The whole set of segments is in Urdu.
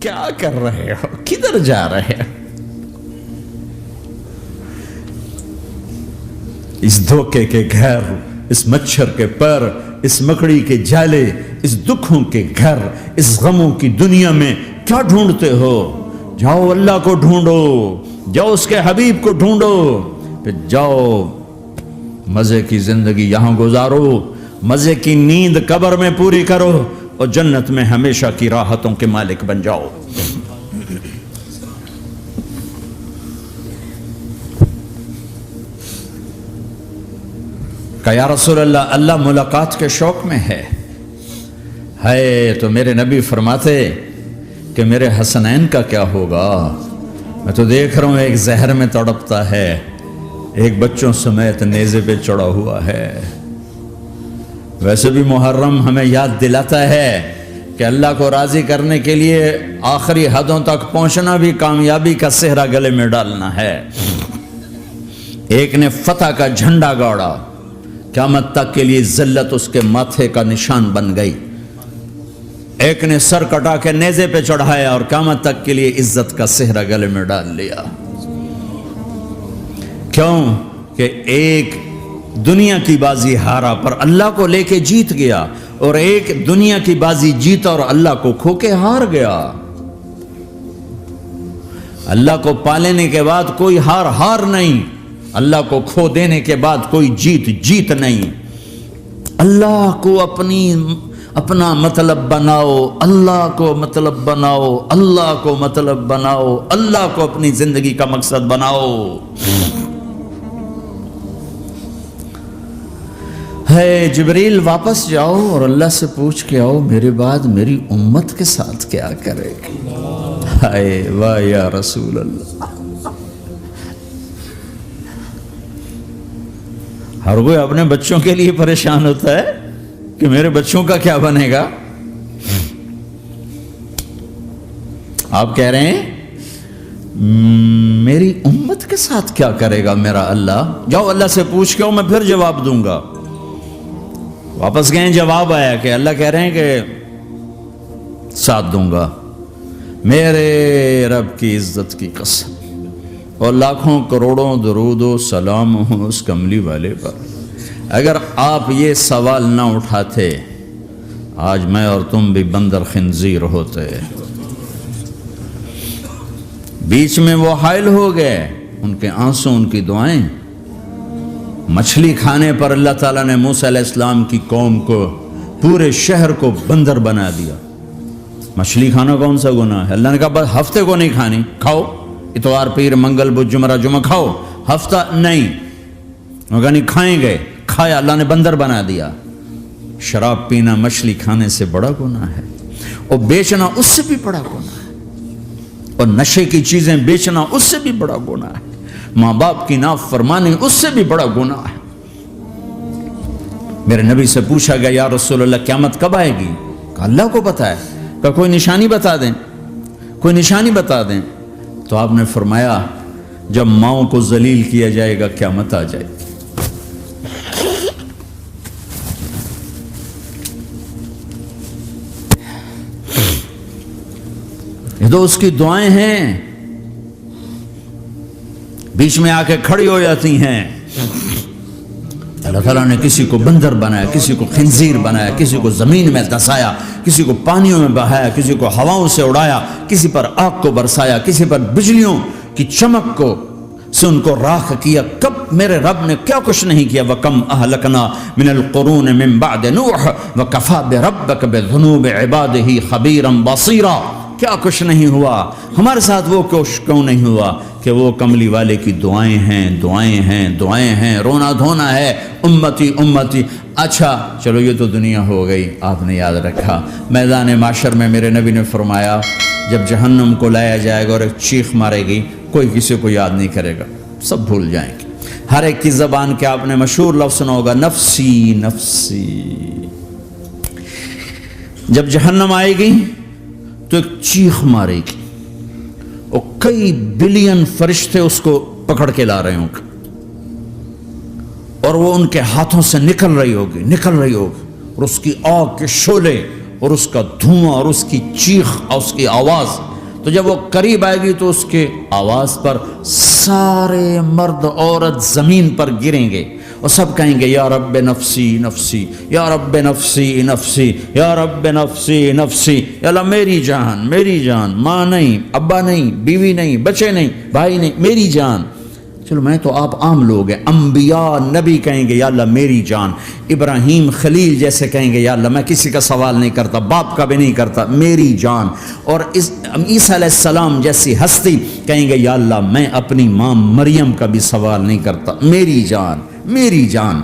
کیا کر رہے ہو؟ کدھر جا رہے ہو؟ اس دھوکے کے گھر، اس مچھر کے پر، اس مکڑی کے جالے، اس دکھوں کے گھر، اس غموں کی دنیا میں کیا ڈھونڈتے ہو؟ جاؤ اللہ کو ڈھونڈو، جاؤ اس کے حبیب کو ڈھونڈو، پھر جاؤ مزے کی زندگی یہاں گزارو، مزے کی نیند قبر میں پوری کرو، اور جنت میں ہمیشہ کی راحتوں کے مالک بن جاؤ۔ کہ یا رسول اللہ، اللہ ملاقات کے شوق میں ہے۔ تو میرے نبی فرماتے کہ میرے حسنین کا کیا ہوگا؟ میں تو دیکھ رہا ہوں ایک زہر میں تڑپتا ہے، ایک بچوں سمیت نیزے پہ چڑھا ہوا ہے۔ ویسے بھی محرم ہمیں یاد دلاتا ہے کہ اللہ کو راضی کرنے کے لیے آخری حدوں تک پہنچنا بھی کامیابی کا صحرا گلے میں ڈالنا ہے۔ ایک نے فتح کا جھنڈا گاڑا، قیامت تک کے لیے ذلت اس کے ماتھے کا نشان بن گئی۔ ایک نے سر کٹا کے نیزے پہ چڑھایا اور قیامت تک کے لیے عزت کا صحرا گلے میں ڈال لیا۔ کیوں کہ ایک دنیا کی بازی ہارا پر اللہ کو لے کے جیت گیا، اور ایک دنیا کی بازی جیتا اور اللہ کو کھو کے ہار گیا۔ اللہ کو پالینے کے بعد کوئی ہار نہیں، اللہ کو کھو دینے کے بعد کوئی جیت نہیں۔ اللہ کو اپنا مطلب بناؤ، اللہ کو مطلب بناؤ، اللہ کو مطلب بناؤ، اللہ کو اپنی زندگی کا مقصد بناؤ۔ جبریل واپس جاؤ اور اللہ سے پوچھ کے آؤ میرے بعد میری امت کے ساتھ کیا کرے گی؟ واہ یا رسول اللہ۔ ہر کوئی اپنے بچوں کے لیے پریشان ہوتا ہے کہ میرے بچوں کا کیا بنے گا۔ آپ کہہ رہے ہیں میری امت کے ساتھ کیا کرے گا میرا اللہ؟ جاؤ اللہ سے پوچھ کے آؤ، میں پھر جواب دوں گا۔ واپس گئے، جواب آیا کہ اللہ کہہ رہے ہیں کہ ساتھ دوں گا، میرے رب کی عزت کی قسم، اور لاکھوں کروڑوں درود و سلام ہوں اس کملی والے پر۔ اگر آپ یہ سوال نہ اٹھاتے، آج میں اور تم بھی بندر خنزیر ہوتے۔ بیچ میں وہ حائل ہو گئے، ان کے آنسو، ان کی دعائیں۔ مچھلی کھانے پر اللہ تعالیٰ نے موسیٰ علیہ السلام کی قوم کو، پورے شہر کو بندر بنا دیا۔ مچھلی کھانا کون سا گناہ ہے؟ اللہ نے کہا بس ہفتے کو نہیں کھانی، کھاؤ، اتوار پیر منگل بدھ جمعہ کھاؤ، ہفتہ نہیں۔ مگر نہیں کھائیں گے، کھایا، اللہ نے بندر بنا دیا۔ شراب پینا مچھلی کھانے سے بڑا گناہ ہے، اور بیچنا اس سے بھی بڑا گناہ ہے، اور نشے کی چیزیں بیچنا اس سے بھی بڑا گناہ ہے، ماں باپ کی نافرمانی اس سے بھی بڑا گناہ ہے۔ میرے نبی سے پوچھا گیا یا رسول اللہ قیامت کب آئے گی؟ کہا اللہ کو پتا ہے۔ کہا کوئی نشانی بتا دیں، کوئی نشانی بتا دیں۔ تو آپ نے فرمایا جب ماؤں کو ذلیل کیا جائے گا قیامت آ جائے گی۔ یہ تو اس کی دعائیں ہیں، بیچ میں آ کے کھڑی ہو جاتی ہیں۔ اللہ تعالیٰ نے کسی کو بندر بنایا، کسی کو خنزیر بنایا، کسی کو زمین میں دسایا، کسی کو پانیوں میں بہایا، کسی کو ہواؤں سے اڑایا، کسی پر آگ کو برسایا، کسی پر بجلیوں کی چمک کو سے ان کو راکھ کیا۔ کب میرے رب نے کیا کچھ نہیں کیا۔ وَكَمْ أَهْلَكْنَا مِنَ الْقُرُونِ مِنْ بَعْدِ نُوحٍ وَكَفَى بِرَبِّكَ بِذُنُوبِ عِبَادِهِ خَبِيرًا بَصِيرًا۔ کیا کچھ نہیں ہوا ہمارے ساتھ، وہ کیوں نہیں ہوا کہ وہ کملی والے کی دعائیں ہیں، دعائیں ہیں، دعائیں ہیں، رونا دھونا ہے، امتی امتی۔ اچھا چلو یہ تو دنیا ہو گئی، آپ نے یاد رکھا۔ میدان معاشر میں میرے نبی نے فرمایا جب جہنم کو لایا جائے گا اور ایک چیخ مارے گی، کوئی کسی کو یاد نہیں کرے گا، سب بھول جائیں گے۔ ہر ایک کی زبان کے آپ نے مشہور لفظ سنا ہوگا، نفسی نفسی۔ جب جہنم آئے گی تو ایک چیخ مارے گی، اور کئی بلین فرشتے اس کو پکڑ کے لا رہے ہوں گے، اور وہ ان کے ہاتھوں سے نکل رہی ہوگی، اور اس کی آگ کے شعلے اور اس کا دھواں اور اس کی چیخ اور اس کی آواز، تو جب وہ قریب آئے گی تو اس کے آواز پر سارے مرد عورت زمین پر گریں گے اور سب کہیں گے یا رب نفسی نفسی، یا رب نفسی نفسی، یا رب نفسی نفسی، یا اللہ میری جان میری جان، ماں نہیں، ابا نہیں، بیوی نہیں، بچے نہیں، بھائی نہیں، میری جان۔ چلو میں تو آپ عام لوگ ہیں، انبیاء نبی کہیں گے یا اللہ میری جان، ابراہیم خلیل جیسے کہیں گے یا اللہ میں کسی کا سوال نہیں کرتا، باپ کا بھی نہیں کرتا، میری جان، اور عیسیٰ علیہ السلام جیسی ہستی کہیں گے یا اللہ میں اپنی ماں مریم کا بھی سوال نہیں کرتا، میری جان میری جان۔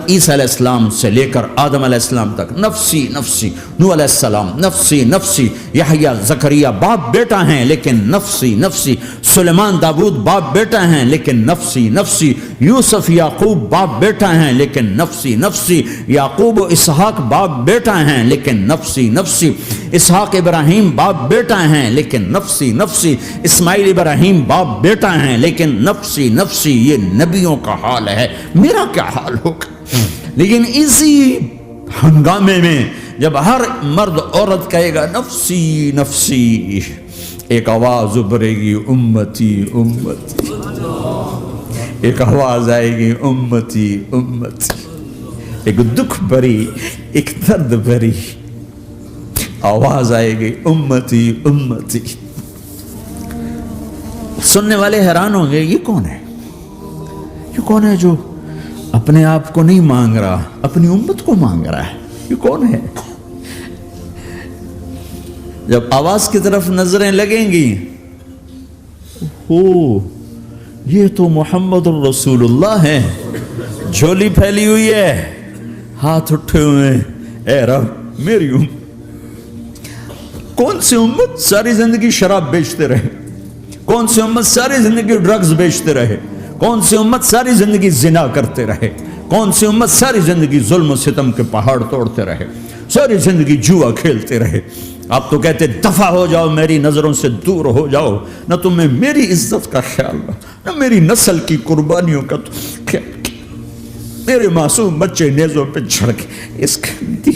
عیسیٰ علیہ السلام سے لے کر آدم علیہ السلام تک نفسی نفسی، نوح علیہ السلام نفسی نفسی، یحییٰ زکریا باپ بیٹا ہیں لیکن نفسی نفسی، سلیمان داؤد باپ بیٹا ہیں لیکن نفسی نفسی، یوسف یعقوب باپ بیٹا ہیں لیکن نفسی نفسی، یعقوب و اسحاق باپ بیٹا ہیں لیکن نفسی نفسی، اسحاق ابراہیم باپ بیٹا ہیں لیکن نفسی نفسی، اسماعیل ابراہیم باپ بیٹا ہیں لیکن نفسی نفسی۔ یہ نبیوں کا حال ہے، میرا کیا حال ہوگا؟ لیکن اسی ہنگامے میں جب ہر مرد عورت کہے گا نفسی نفسی، ایک آواز ابھرے گی امتی امتی، ایک آواز آئے گی امتی امتی، ایک دکھ بھری ایک درد بھری آواز آئے گی امتی امتی۔ سننے والے حیران ہوں گے یہ کون ہے، یہ کون ہے جو اپنے آپ کو نہیں مانگ رہا، اپنی امت کو مانگ رہا ہے، یہ کون ہے؟ جب آواز کی طرف نظریں لگیں گی، یہ تو محمد الرسول اللہ ہے، جھولی پھیلی ہوئی ہے، ہاتھ اٹھے ہوئے، اے رب میری امت۔ کون سی امت ساری زندگی شراب بیچتے رہے، کون سی امت ساری زندگی ڈرگز بیچتے رہے، کون سی امت ساری زندگی زنا کرتے رہے، کون سی امت ساری زندگی ظلم و ستم کے پہاڑ توڑتے رہے، ساری زندگی جوا کھیلتے رہے۔ آپ تو کہتے دفع ہو جاؤ، میری نظروں سے دور ہو جاؤ، نہ تمہیں میری عزت کا خیال نہ میری نسل کی قربانیوں کا خیال، میرے معصوم بچے نیزوں پہ چڑھ کے اس کے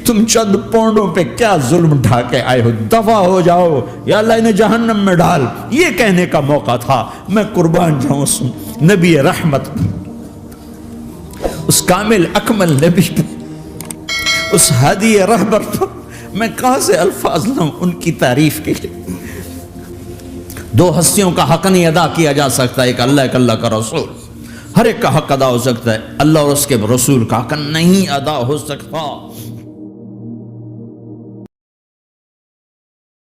تم چند پونڈوں پہ کیا ظلم ڈھا کے آئے ہو، دفع ہو جاؤ یا اللہ انہیں جہنم میں ڈال۔ یہ کہنے کا موقع تھا، میں قربان جاؤں اس نبی رحمت، اس کامل اکمل نبی پہ، اس ہادی رہبر پر میں کہاں سے الفاظ لوں ان کی تعریف کے لیے۔ دو ہستیوں کا حق نہیں ادا کیا جا سکتا، ایک اللہ ایک اللہ کا رسول، ہر ایک کا حق ادا ہو سکتا ہے، اللہ اور اس کے رسول کا حق نہیں ادا ہو سکتا۔